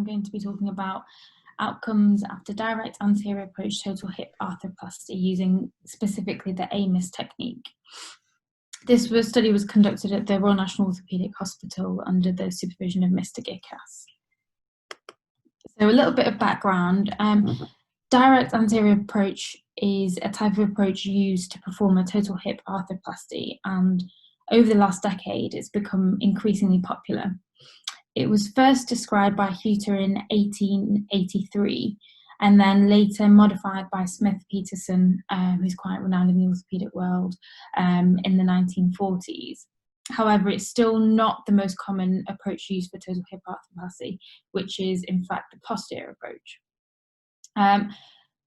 going to be talking about outcomes after direct anterior approach total hip arthroplasty using specifically the AMIS technique. This study was conducted at the Royal National Orthopaedic Hospital under the supervision of Mr. Gikas. So a little bit of background. Direct anterior approach is a type of approach used to perform a total hip arthroplasty, and over the last decade it's become increasingly popular. It was first described by Hutter in 1883 and then later modified by Smith Peterson, who's quite renowned in the orthopaedic world, in the 1940s. However, it's still not the most common approach used for total hip arthroplasty, which is in fact the posterior approach.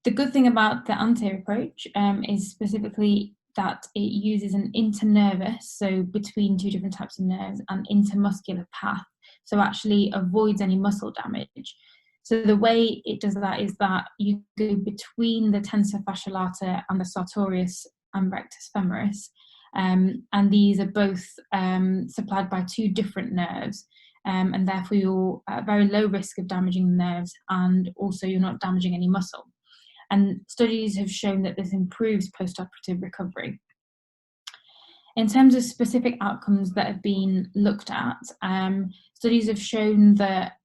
The good thing about the anterior approach is specifically that it uses an internervous, so between two different types of nerves, and intermuscular path, so actually avoids any muscle damage. So the way it does that is that you go between the tensor fasciae lata and the sartorius and rectus femoris, and these are both supplied by two different nerves, and therefore you're at very low risk of damaging the nerves, and also you're not damaging any muscle. And studies have shown that this improves post-operative recovery. In terms of specific outcomes that have been looked at, studies have shown that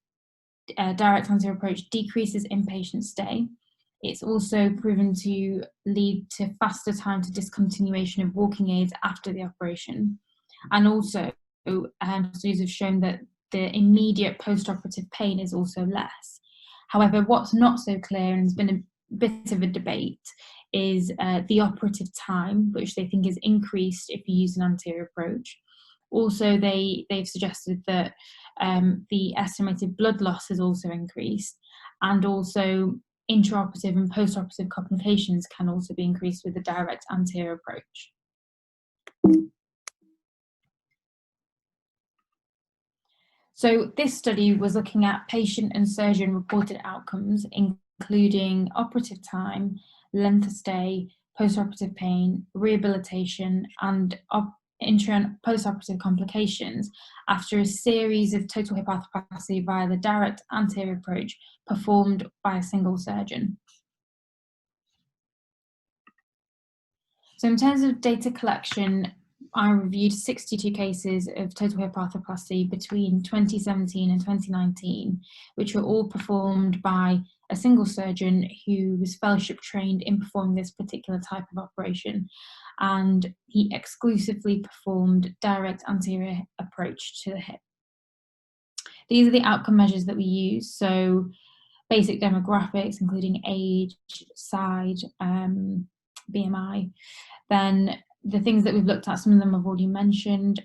direct anterior approach decreases inpatient stay. It's also proven to lead to faster time to discontinuation of walking aids after the operation. And also, studies have shown that the immediate post-operative pain is also less. However, what's not so clear, and has been a bit of a debate, is the operative time, which they think is increased if you use an anterior approach. Also, they've suggested that the estimated blood loss has also increased, and also intraoperative and postoperative complications can also be increased with the direct anterior approach. So this study was looking at patient and surgeon reported outcomes, including operative time, length of stay, postoperative pain, rehabilitation, and intra and postoperative complications after a series of total hip arthroplasty via the direct anterior approach performed by a single surgeon. So in terms of data collection, I reviewed 62 cases of total hip arthroplasty between 2017 and 2019, which were all performed by a single surgeon who was fellowship trained in performing this particular type of operation, and he exclusively performed direct anterior approach to the hip. These are the outcome measures that we use, so basic demographics including age, size, BMI. Then the things that we've looked at, some of them I've already mentioned.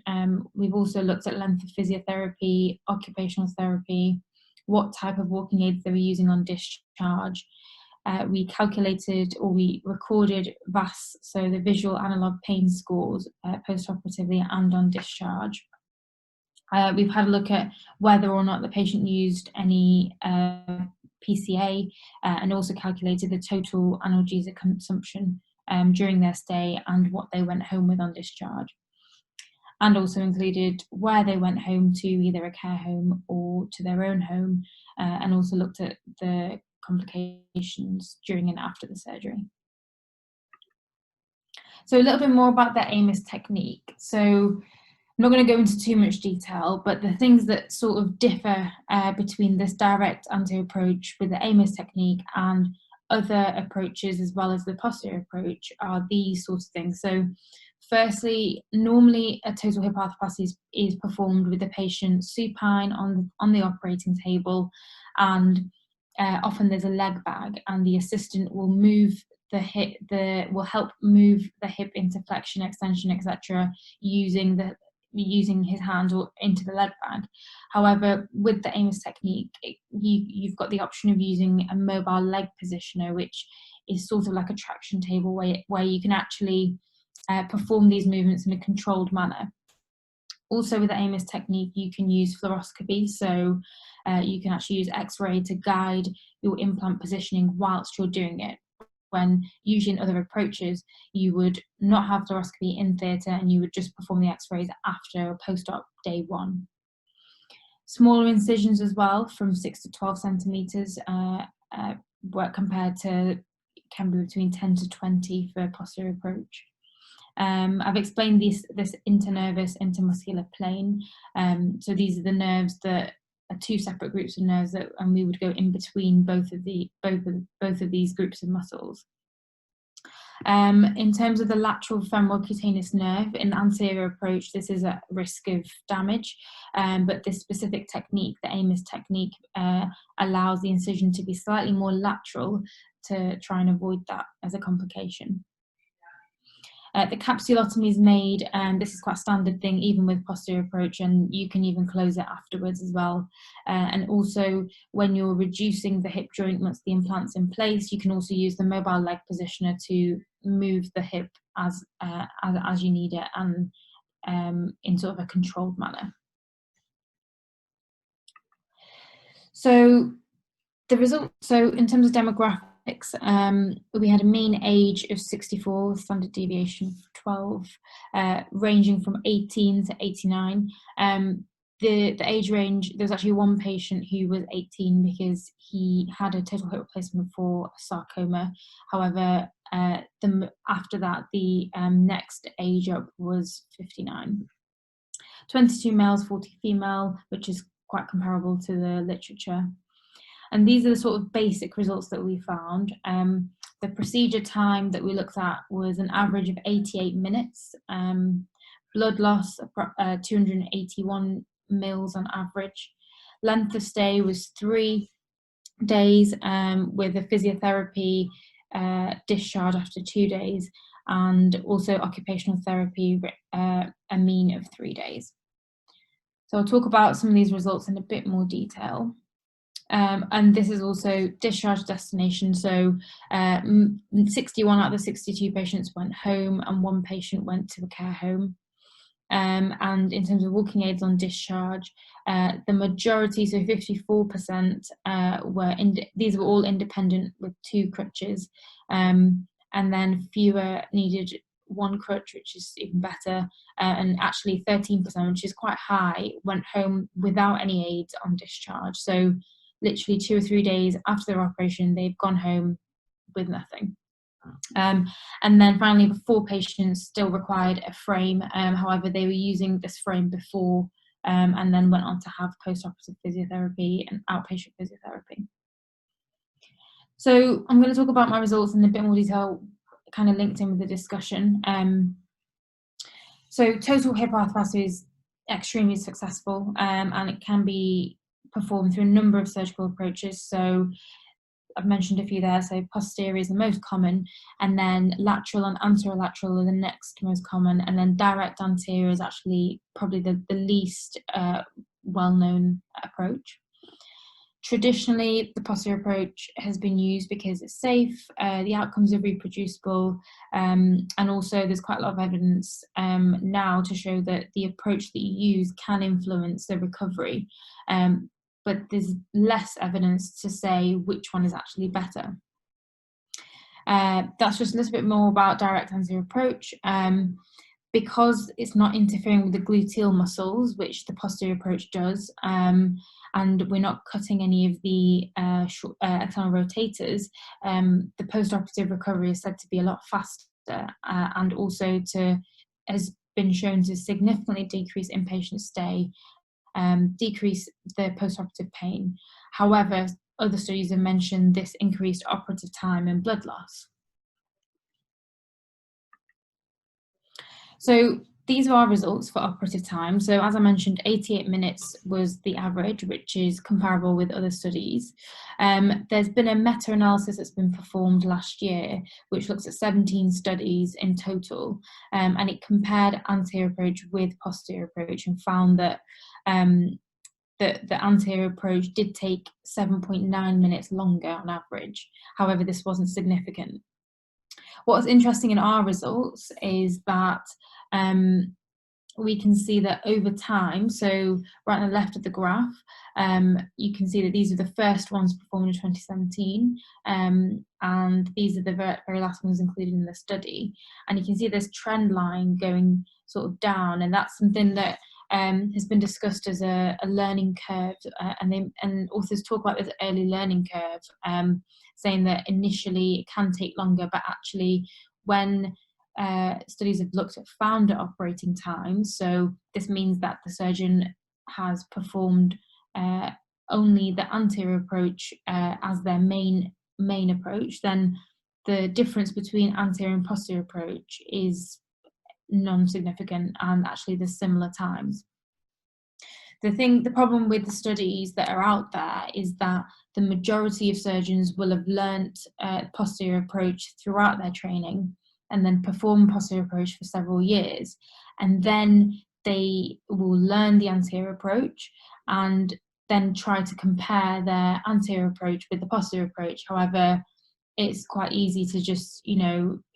We've also looked at length of physiotherapy, occupational therapy, what type of walking aids they were using on discharge. We calculated, or we recorded VAS, so the visual analog pain scores, post-operatively and on discharge. We've had a look at whether or not the patient used any PCA, and also calculated the total analgesic consumption during their stay and what they went home with on discharge, and also included where they went home to, either a care home or to their own home, and also looked at the complications during and after the surgery. So a little bit more about the AMIS technique. So I'm not going to go into too much detail, but the things that sort of differ between this direct anterior approach with the AMIS technique and other approaches as well as the posterior approach are these sorts of things. So firstly, normally a total hip arthroplasty is performed with the patient supine on the operating table, and often there's a leg bag, and the assistant will move the hip, will help move the hip into flexion, extension, etc., using his hand or into the leg bag. However, with the AMIS technique, you've got the option of using a mobile leg positioner, which is sort of like a traction table where you can actually perform these movements in a controlled manner. Also with the AMIS technique, you can use fluoroscopy, so you can actually use X-ray to guide your implant positioning whilst you're doing it, when usually in other approaches you would not have fluoroscopy in theatre and you would just perform the X-rays after or post-op day one. Smaller incisions as well, from 6 to 12 centimetres, compared to can be between 10 to 20 for posterior approach. I've explained this internervous, intermuscular plane. So these are the nerves that are two separate groups of nerves that, and we would go in between both of these groups of muscles. In terms of the lateral femoral cutaneous nerve, in the anterior approach, this is at risk of damage, but this specific technique, the AMIS technique, allows the incision to be slightly more lateral to try and avoid that as a complication. The capsulotomy is made, and this is quite a standard thing even with posterior approach, and you can even close it afterwards as well. And also, when you're reducing the hip joint once the implant's in place, you can also use the mobile leg positioner to move the hip as you need it, and in sort of a controlled manner. So the result. So in terms of demographics, we had a mean age of 64, standard deviation of 12, ranging from 18 to 89. The age range, there was actually one patient who was 18 because he had a total hip replacement for sarcoma. However, after that, the next age up was 59. 22 males, 40 female, which is quite comparable to the literature. And these are the sort of basic results that we found. The procedure time that we looked at was an average of 88 minutes. Blood loss, 281 mils on average. Length of stay was 3 days, with a physiotherapy discharge after 2 days, and also occupational therapy, a mean of 3 days. So I'll talk about some of these results in a bit more detail. And this is also discharge destination. So 61 out of the 62 patients went home, and 1 patient went to a care home. And in terms of walking aids on discharge, the majority, so 54%, these were all independent with 2 crutches, and then fewer needed 1 crutch, which is even better, and actually 13%, which is quite high, went home without any aids on discharge. So literally 2 or 3 days after their operation, they've gone home with nothing. And then finally, 4 patients still required a frame. However, they were using this frame before, and then went on to have post-operative physiotherapy and outpatient physiotherapy. So I'm going to talk about my results in a bit more detail, kind of linked in with the discussion. So total hip arthroplasty is extremely successful, and it can be performed through a number of surgical approaches. So I've mentioned a few there. So posterior is the most common, and then lateral and anterolateral are the next most common, and then direct anterior is actually probably the least well-known approach. Traditionally, the posterior approach has been used because it's safe, the outcomes are reproducible, and also there's quite a lot of evidence now to show that the approach that you use can influence the recovery. But there's less evidence to say which one is actually better. That's just a little bit more about direct anterior approach. Because it's not interfering with the gluteal muscles, which the posterior approach does, and we're not cutting any of the external rotators, the post-operative recovery is said to be a lot faster, and also has been shown to significantly decrease inpatient stay, decrease the post-operative pain. However, other studies have mentioned this increased operative time and blood loss. So these are our results for operative time. So as I mentioned, 88 minutes was the average, which is comparable with other studies. There's been a meta-analysis that's been performed last year, which looks at 17 studies in total, and it compared anterior approach with posterior approach, and found that the anterior approach did take 7.9 minutes longer on average. However, this wasn't significant. What's interesting in our results is that we can see that over time, so right on the left of the graph, you can see that these are the first ones performed in 2017, and these are the very last ones included in the study. And you can see this trend line going sort of down, and that's something that has been discussed as a learning curve, and authors talk about this early learning curve, saying that initially it can take longer, but actually when studies have looked at founder operating times, so this means that the surgeon has performed only the anterior approach as their main approach, then the difference between anterior and posterior approach is non-significant, and actually there's similar times. The problem with the studies that are out there is that the majority of surgeons will have learnt posterior approach throughout their training and then perform posterior approach for several years, and then they will learn the anterior approach and then try to compare their anterior approach with the posterior approach. However, it's quite easy to just,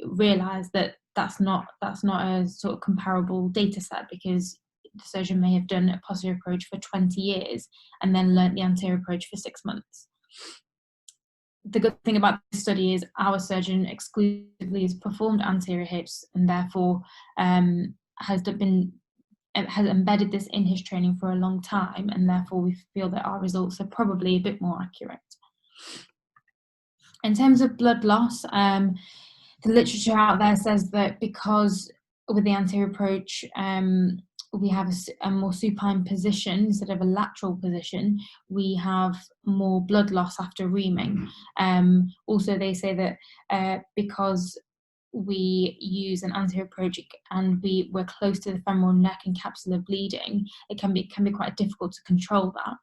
realise that that's not a sort of comparable data set, because the surgeon may have done a posterior approach for 20 years and then learnt the anterior approach for 6 months. The good thing about this study is our surgeon exclusively has performed anterior hips, and therefore has embedded this in his training for a long time, and therefore we feel that our results are probably a bit more accurate. In terms of blood loss, the literature out there says that because with the anterior approach, we have a more supine position instead of a lateral position, we have more blood loss after reaming. Also, they say that because we use an anterior approach and we're close to the femoral neck and capsular bleeding, it can be quite difficult to control that.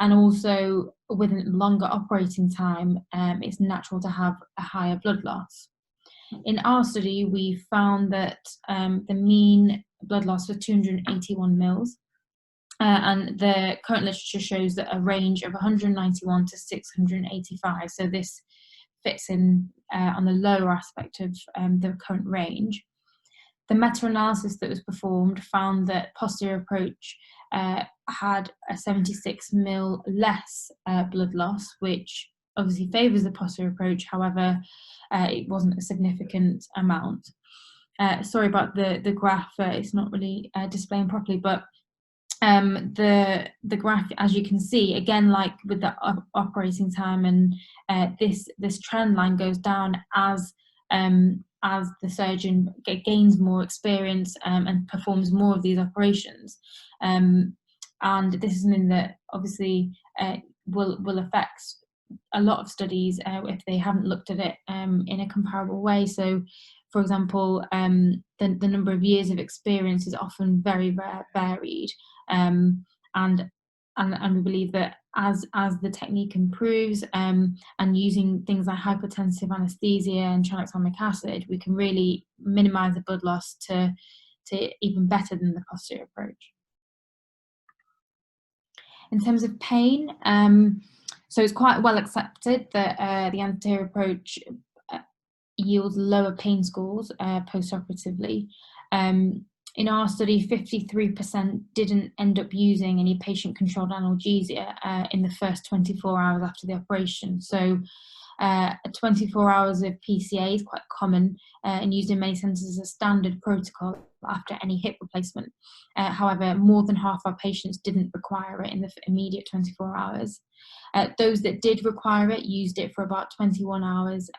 And also, with a longer operating time, it's natural to have a higher blood loss. In our study, we found that the mean blood loss was 281 mils, and the current literature shows that a range of 191 to 685. So this fits in on the lower aspect of the current range. The meta-analysis that was performed found that posterior approach had a 76 mil less blood loss, which obviously favours the posterior approach. However, it wasn't a significant amount. Sorry about the graph, it's not really displaying properly, but the graph, as you can see, again, like with the operating time, and this trend line goes down as the surgeon gains more experience and performs more of these operations. And this is something that obviously will affect a lot of studies if they haven't looked at it in a comparable way. So, for example, the number of years of experience is often very varied, and we believe that as the technique improves, and using things like hypotensive anaesthesia and tranexamic acid, we can really minimise the blood loss to even better than the posterior approach. In terms of pain, so it's quite well accepted that the anterior approach yields lower pain scores post-operatively. In our study, 53% didn't end up using any patient-controlled analgesia in the first 24 hours after the operation. So 24 hours of PCA is quite common and used in many centres as a standard protocol after any hip replacement. However, more than half our patients didn't require it in the immediate 24 hours. Those that did require it used it for about 21 hours,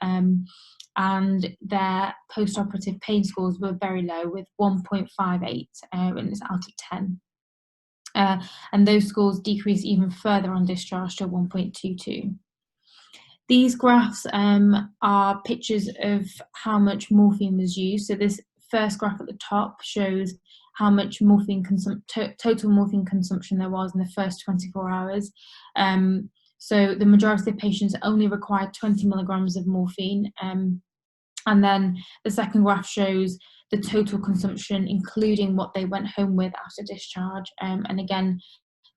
and their post-operative pain scores were very low, with 1.58 out of 10. And those scores decreased even further on discharge to 1.22. These graphs are pictures of how much morphine was used. So this first graph at the top shows how much morphine total morphine consumption there was in the first 24 hours. So the majority of patients only required 20 milligrams of morphine. And then the second graph shows the total consumption, including what they went home with after discharge. And again,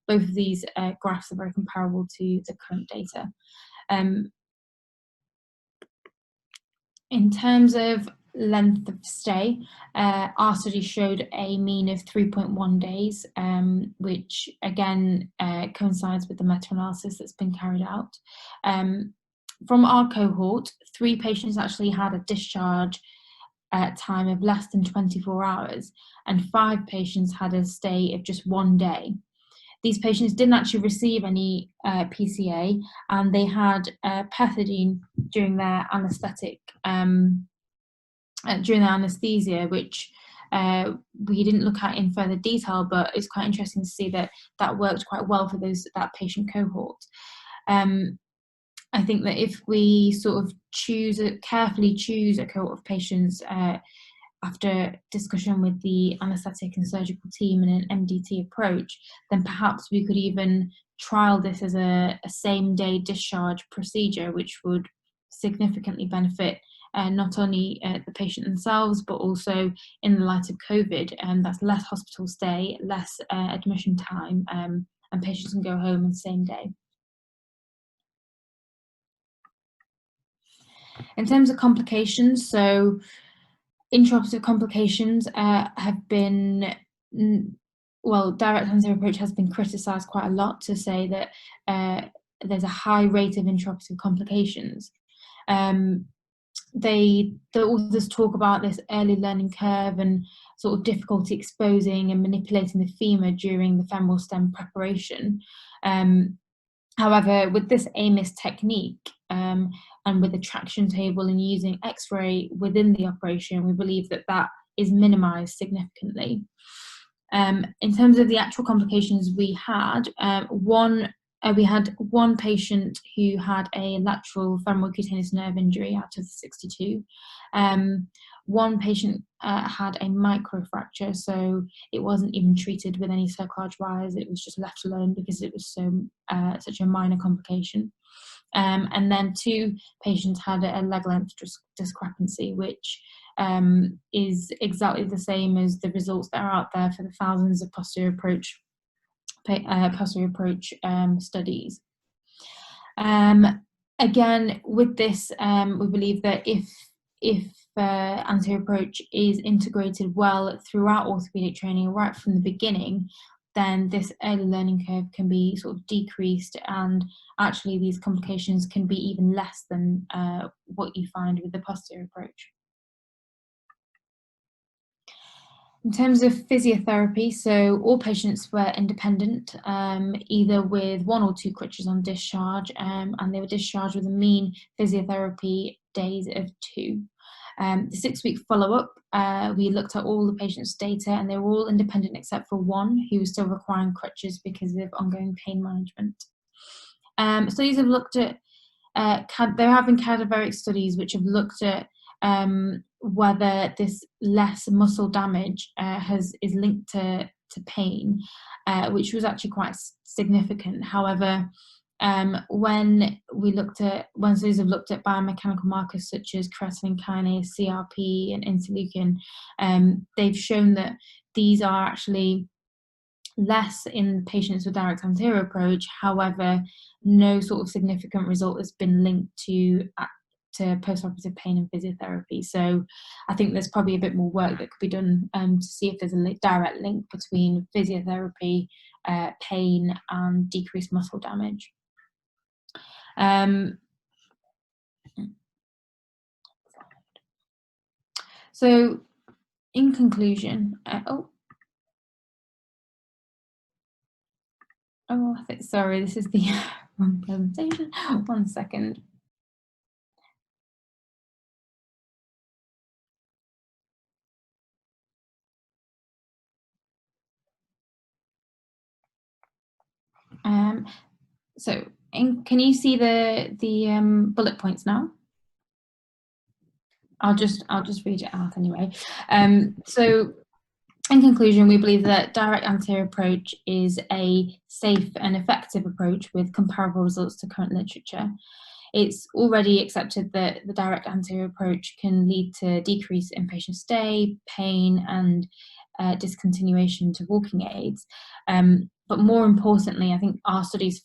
both of these graphs are very comparable to the current data. In terms of length of stay, our study showed a mean of 3.1 days, which again coincides with the meta-analysis that's been carried out. From our cohort, 3 patients actually had a discharge time of less than 24 hours, and 5 patients had a stay of just 1 day. These patients didn't actually receive any PCA, and they had pethidine during their anaesthetic, during their anaesthesia, which we didn't look at in further detail, but it's quite interesting to see that that worked quite well for that patient cohort. I think that if we sort of carefully choose a cohort of patients after discussion with the anaesthetic and surgical team and an MDT approach, then perhaps we could even trial this as a same-day discharge procedure, which would significantly benefit not only the patient themselves, but also in the light of COVID. That's less hospital stay, less admission time, and patients can go home on the same day. In terms of complications, so intraoperative complications have been, well, direct anterior approach has been criticised quite a lot to say that there's a high rate of intraoperative complications. The authors talk about this early learning curve and sort of difficulty exposing and manipulating the femur during the femoral stem preparation. However, with this AMIS technique and with the traction table and using X-ray within the operation, we believe that that is minimised significantly. In terms of the actual complications we had, we had one patient who had a lateral femoral cutaneous nerve injury out of the 62. One patient had a microfracture, so it wasn't even treated with any cerclage wires. It was just left alone because it was such a minor complication. And then 2 patients had a leg length discrepancy, which is exactly the same as the results that are out there for the thousands of posterior approach studies. Again, with this, we believe that if anterior approach is integrated well throughout orthopaedic training right from the beginning, then this early learning curve can be sort of decreased, and actually these complications can be even less than what you find with the posterior approach. In terms of physiotherapy, so all patients were independent, either with 1 or 2 crutches on discharge, and they were discharged with a mean physiotherapy days of 2. The 6-week follow-up, we looked at all the patients' data, and they were all independent except for 1 who was still requiring crutches because of ongoing pain management. Studies have looked at, there have been cadaveric studies which have looked at whether this less muscle damage is linked to pain, which was actually quite significant. However, when studies have looked at biomechanical markers such as creatine kinase, CRP, and interleukin, they've shown that these are actually less in patients with direct anterior approach. However, no sort of significant result has been linked to postoperative pain and physiotherapy. So I think there's probably a bit more work that could be done to see if there's a direct link between physiotherapy, pain, and decreased muscle damage. So in conclusion, sorry, this is the wrong presentation. 1 second. Can you see the bullet points now? I'll just read it out anyway. So in conclusion, we believe that direct anterior approach is a safe and effective approach with comparable results to current literature. It's already accepted that the direct anterior approach can lead to decrease in patient stay, pain, and discontinuation to walking aids. But more importantly, I think our studies